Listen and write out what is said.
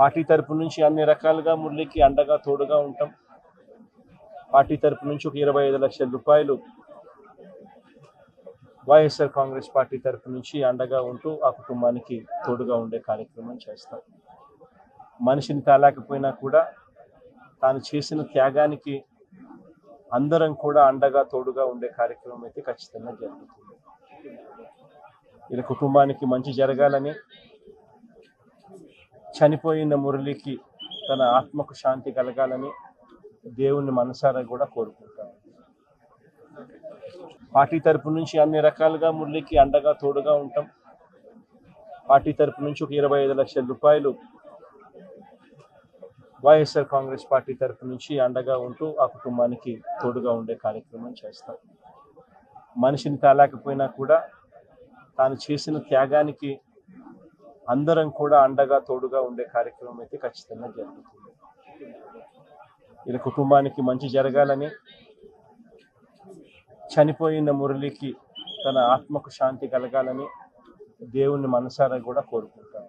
Party తరపు నుంచి అన్ని రకాలుగా మురళికి అండగా తోడుగా ఉంటాం. పార్టీ తరపు నుంచి ఒక 25 లక్షల రూపాయలు వైఎస్ఆర్ కాంగ్రెస్ పార్టీ తరపు నుంచి అండగా ఉంటూ ఆ కుటుంబానికి తోడుగా ఉండే కార్యక్రమం చేస్తాం. మనిషిని తేలేకపోయినా కూడా తాను చేసిన త్యాగానికి అందరం కూడా అండగా తోడుగా ఉండే కార్యక్రమం అయితే ఖచ్చితంగా జరుగుతుంది. ఇలా కుటుంబానికి మంచి జరగాలని, చనిపోయిన మురళికి తన ఆత్మకు శాంతి కలగాలని దేవుణ్ణి మనసారా కూడా కోరుకుంటాం. పార్టీ తరపు నుంచి అన్ని రకాలుగా మురళికి అండగా తోడుగా ఉంటాం. పార్టీ తరపు నుంచి ఒక 25 లక్షల రూపాయలు వైఎస్ఆర్ కాంగ్రెస్ పార్టీ తరపు నుంచి అండగా ఉంటూ ఆ కుటుంబానికి తోడుగా ఉండే కార్యక్రమం చేస్తాం. మనిషిని తేలేకపోయినా కూడా తాను చేసిన త్యాగానికి అందరం కూడా అండగా తోడుగా ఉండే కార్యక్రమం అయితే ఖచ్చితంగా జరుగుతుంది. ఇలా కుటుంబానికి మంచి జరగాలని, చనిపోయిన మురళికి తన ఆత్మకు శాంతి కలగాలని దేవుణ్ణి మనసారా కూడా కోరుకుంటాం.